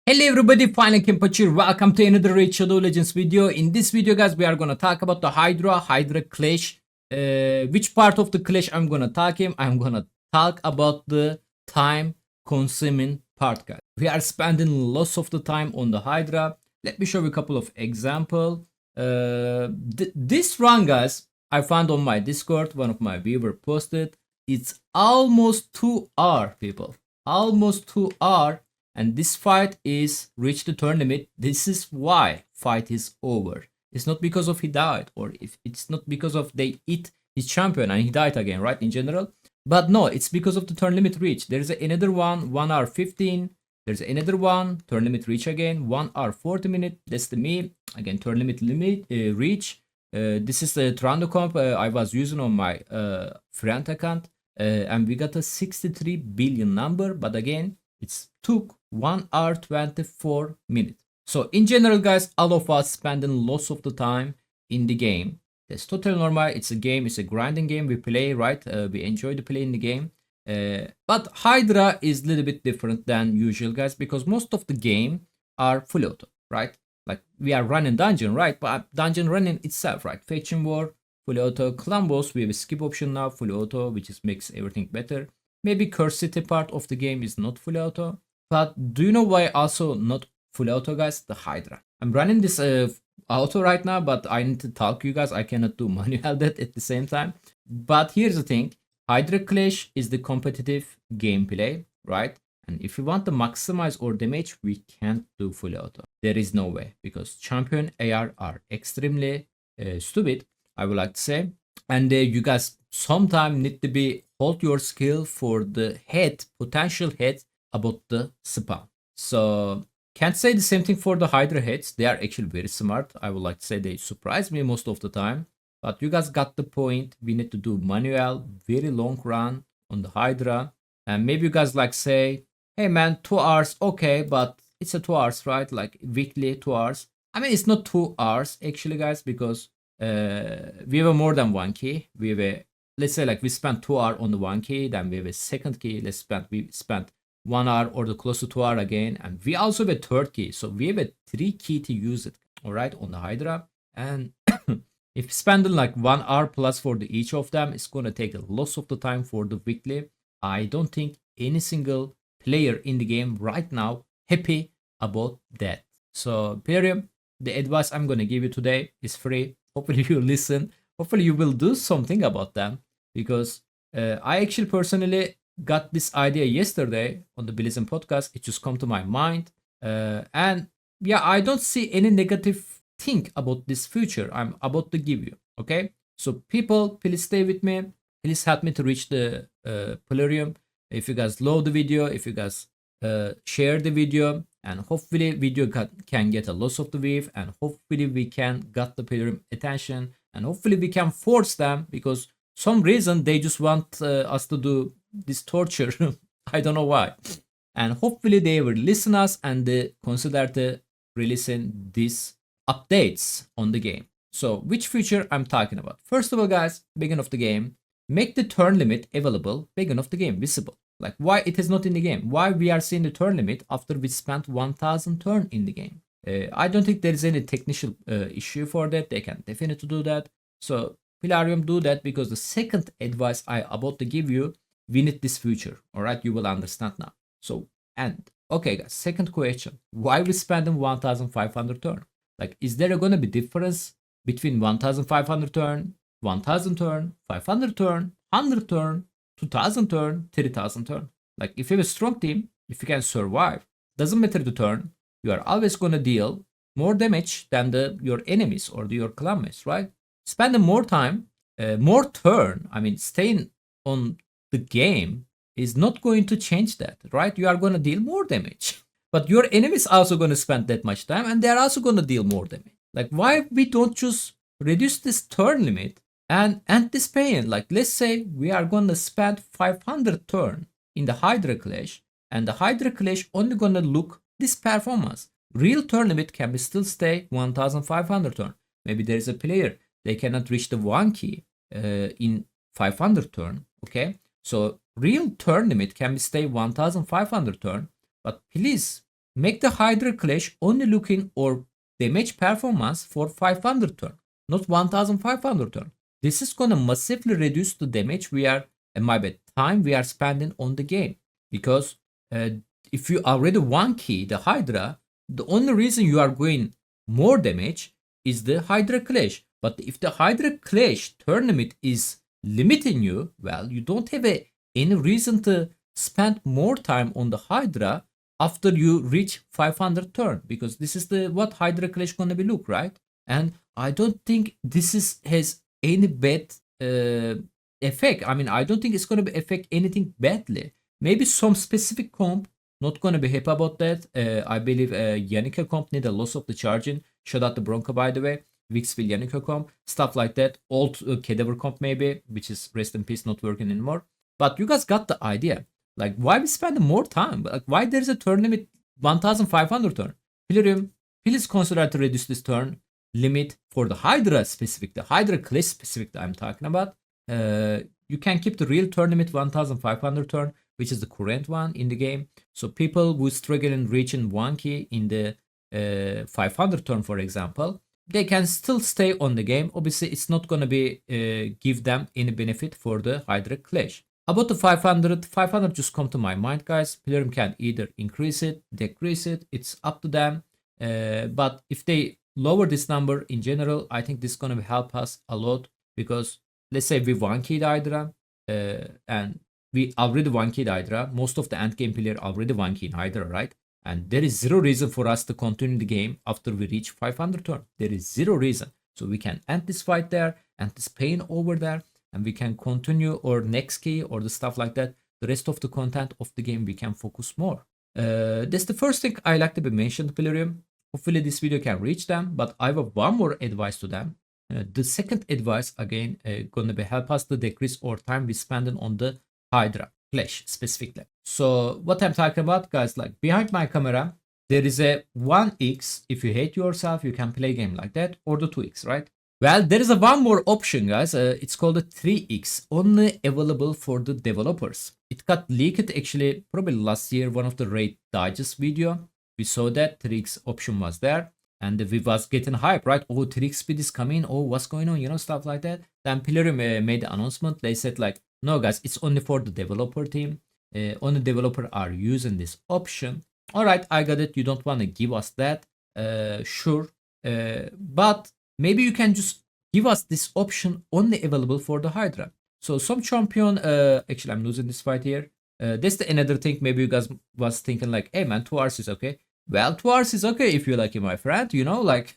Hello everybody, finalKenpachi. Welcome to another Raid Shadow Legends video. In this video guys, we are gonna talk about the Hydra Clash. Which part of the Clash I'm gonna talk him? I'm gonna talk about the time consuming part guys. We are spending lots of the time on the Hydra. Let me show you a couple of example. This run guys, I found on my Discord, one of my viewer posted. It's almost 2 hour people. Almost 2 hour. And this fight is reached the turn limit. This is why fight is over. It's not because of he died, or if it's not because of they eat his champion and he died again, right? In general, but no, it's because of the turn limit reach. There's another one, 1 hour 15. There's another one, turn limit reach again, 1 hour 40 minutes. That's the me again, turn limit reach. This is the Trunda comp I was using on my friend account, and we got a 63 billion number. But again, it took 1 hour 24 minutes. So in general guys, all of us spending lots of the time in the game. That's totally normal. It's a game, it's a grinding game we play, right? We enjoy to play in the game. But Hydra is a little bit different than usual guys, because most of the game are full auto, right? Like we are running dungeon, right? But dungeon running itself, right? Faction war, full auto. Clan boss, we have a skip option now, full auto, which is makes everything better. Maybe Curse City part of the game is not full auto. But do you know why also not full auto guys? The Hydra. I'm running this auto right now, but I need to talk to you guys. I cannot do manual that at the same time. But here's the thing. Hydra Clash is the competitive gameplay, right? And if you want to maximize our damage, we can't do full auto. There is no way, because champion AR are extremely stupid, I would like to say. And you guys sometimes need to be hold your skill for the head, potential head about the spam. So can't say the same thing for the Hydra heads. They are actually very smart. I would like to say they surprise me most of the time. But you guys got the point. We need to do manual, very long run on the Hydra. And maybe you guys like say, hey man, 2 hours, okay, but it's a 2 hours, right? Like weekly 2 hours. I mean, it's not 2 hours actually, guys, because we have a more than one key. We have a, let's say like we spent 2 hours on the one key, then we have a second key. We spent 1 hour or the close to 2 hours again, and we also have a third key. So we have a 3 key to use it, all right, on the Hydra. And if spending like 1 hour plus for the each of them, it's gonna take a lot of the time for the weekly. I don't think any single player in the game right now happy about that. So Plarium, the advice I'm gonna give you today is free. Hopefully you listen. Hopefully you will do something about them, because I actually personally got this idea yesterday on the Blizzard podcast. It just come to my mind, and yeah, I don't see any negative thing about this future I'm about to give you. Okay, so people, please stay with me. Please help me to reach the Plarium. If you guys love the video, if you guys share the video, and hopefully video can get a lot of the wave, and hopefully we can get the Plarium attention, and hopefully we can force them, because some reason they just want us to do this torture. I don't know why. And hopefully they will listen us and they consider to releasing these updates on the game. So which feature I'm talking about? First of all guys, beginning of the game, make the turn limit available beginning of the game, visible. Like why it is not in the game? Why we are seeing the turn limit after we spent 1000 turn in the game? I don't think there is any technical issue for that. They can definitely do that. So Plarium do that, because the second advice I about to give you, we need this feature. All right, you will understand now. So, and okay guys, second question, why we spending 1500 turn? Like, is there gonna be difference between 1500 turn, 1000 turn, 500 turn, 100 turn, 2000 turn, 3000 turn? Like if you have a strong team, if you can survive, doesn't matter the turn, you are always gonna deal more damage than your enemies or your clanmates, right? Spending more time, more turn, I mean staying on the game is not going to change that, right? You are going to deal more damage, but your enemies also going to spend that much time, and they are also going to deal more damage. Like why we don't just reduce this turn limit and end this pain? Like let's say we are going to spend 500 turn in the Hydra Clash, and the Hydra Clash only going to look this performance. Real turn limit can be still stay 1500 turn. Maybe there is a player, they cannot reach the one key in 500 turn, okay? So real turn limit can be stay 1500 turn, but please make the Hydra Clash only looking or damage performance for 500 turn, not 1500 turn. This is gonna massively reduce the damage we are, my bad, time we are spending on the game. Because if you already one key the Hydra, the only reason you are going more damage is the Hydra Clash. But if the Hydra Clash turn limit is limiting you, well, you don't have any reason to spend more time on the Hydra after you reach 500 turn, because this is the what Hydra Clash gonna be look, right? And I don't think this has any bad effect. I mean, I don't think it's gonna be affect anything badly. Maybe some specific comp not gonna be happy about that. I believe Yannicka comp need a loss of the charging. Shout out the Bronco, by the way. Vixville Yannicka comp, stuff like that. Old Cadaver comp maybe, which is rest in peace, not working anymore. But you guys got the idea. Like, why we spend more time? Like, why there's a turn limit 1500 turn? Plarium, please consider to reduce this turn limit for the Hydra specific, the Hydra class specific that I'm talking about. You can keep the real turn limit 1500 turn, which is the current one in the game. So people who struggle in reaching 1 key in the 500 turn, for example, they can still stay on the game. Obviously, it's not going to be give them any benefit for the Hydra Clash. About the 500 just come to my mind, guys. Plarium can either increase it, decrease it. It's up to them. But if they lower this number in general, I think this is going to help us a lot. Because let's say we one-keyed Hydra and we already one-keyed Hydra. Most of the end game player already one-keyed Hydra, right? And there is zero reason for us to continue the game after we reach 500 turn. There is zero reason. So we can end this fight there, end this pain over there, and we can continue our next key or the stuff like that. The rest of the content of the game we can focus more. That's the first thing I like to be mentioned, Plarium. Hopefully this video can reach them, but I have one more advice to them. The second advice, again, gonna be help us to decrease our time we spending on the Hydra Clash specifically. So what I'm talking about, guys, like behind my camera, there is a 1x. If you hate yourself, you can play a game like that, or the 2x, right? Well, there is a one more option, guys. It's called a 3x, only available for the developers. It got leaked actually probably last year, one of the Raid Digest video. We saw that 3x option was there, and we was getting hype, right? Oh, 3x speed is coming. Oh, what's going on? You know, stuff like that. Then Plarium made the announcement. They said like, no, guys, it's only for the developer team. Only developer are using this option. All right, I got it. You don't want to give us that. Sure. But maybe you can just give us this option only available for the Hydra. So some champion, actually I'm losing this fight here. That's the another thing. Maybe you guys was thinking like, hey man, 2 hours is okay. Well, 2 hours is okay if you like it, my friend, you know, like,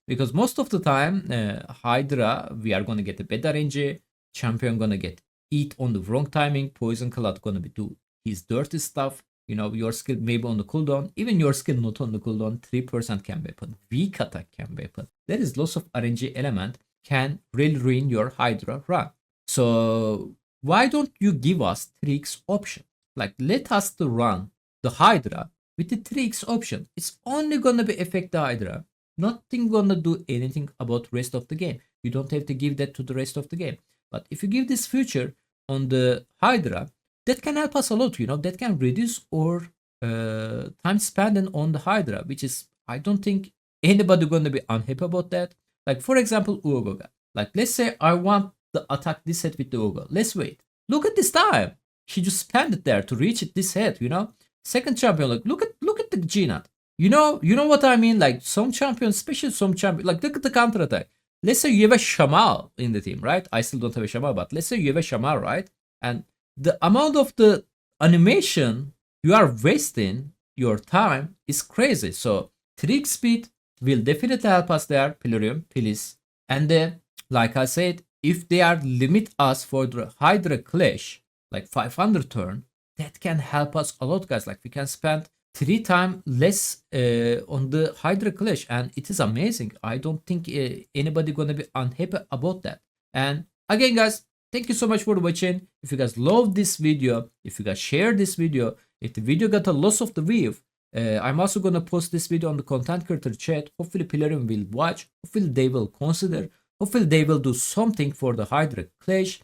because most of the time, Hydra, we are going to get a better RNG. Champion going to get eat on the wrong timing. Poison Cloud going to be do his dirty stuff. You know, your skill maybe on the cooldown. Even your skill not on the cooldown, 3% can weapon. Weak attack can weapon. There is lots of RNG element can really ruin your Hydra run. So why don't you give us 3x option? Like, let us to run the Hydra with the 3x option. It's only gonna be affect the Hydra. Nothing gonna do anything about rest of the game. You don't have to give that to the rest of the game. But if you give this feature on the Hydra, that can help us a lot, you know, that can reduce our time spent on the Hydra, which is, I don't think anybody gonna be unhappy about that. Like, for example, Uoga. Like, let's say I want to attack this head with the Uoga. Let's wait. Look at this time. She just spent it there to reach it this head, you know. Second champion, like, look at the Gnat. You know what I mean? Like, some champions, especially some champion, like, look at the counter attack. Let's say you have a Shamal in the team, right? I still don't have a Shamal, but let's say you have a Shamal, right? And the amount of the animation you are wasting your time is crazy. So 3x speed will definitely help us there, Plarium, please. And then, like I said, if they are limit us for the Hydra Clash, like 500 turn, that can help us a lot, guys. Like, we can spend 3 times less on the Hydra Clash, and it is amazing. I don't think anybody gonna be unhappy about that. And again, guys, thank you so much for watching. If you guys love this video, if you guys share this video, if the video got a lot of the view, I'm also gonna post this video on the content creator chat. Hopefully Plarium will watch. Hopefully they will consider. Hopefully they will do something for the Hydra Clash.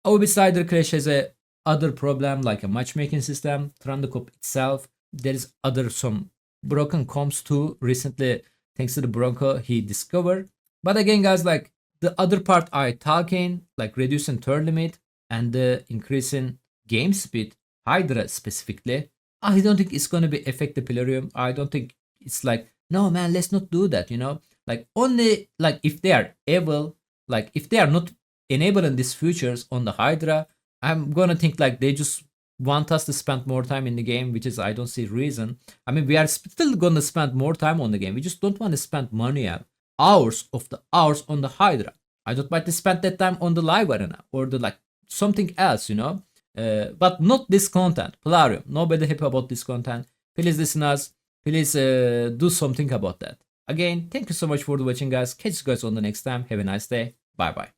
Obviously Hydra Clash has a other problem like a matchmaking system. Trunda itself there is other some broken comps too recently, thanks to the Bronco he discovered. But again, guys, like the other part I talking, like reducing turn limit and the increasing game speed, Hydra specifically, I don't think it's gonna be affect the Plarium. I don't think it's like, no man, let's not do that, you know? Like only like if they are able, like if they are not enabling these features on the Hydra, I'm gonna think like they just want us to spend more time in the game, which is I don't see reason. I mean, we are still gonna spend more time on the game. We just don't want to spend money out hours of the hours on the Hydra. I don't want to spend that time on the live arena or the like something else, you know. But not this content. Plarium. Nobody happy about this content. Please listen us. Please do something about that. Again, thank you so much for watching, guys. Catch you guys on the next time. Have a nice day. Bye bye.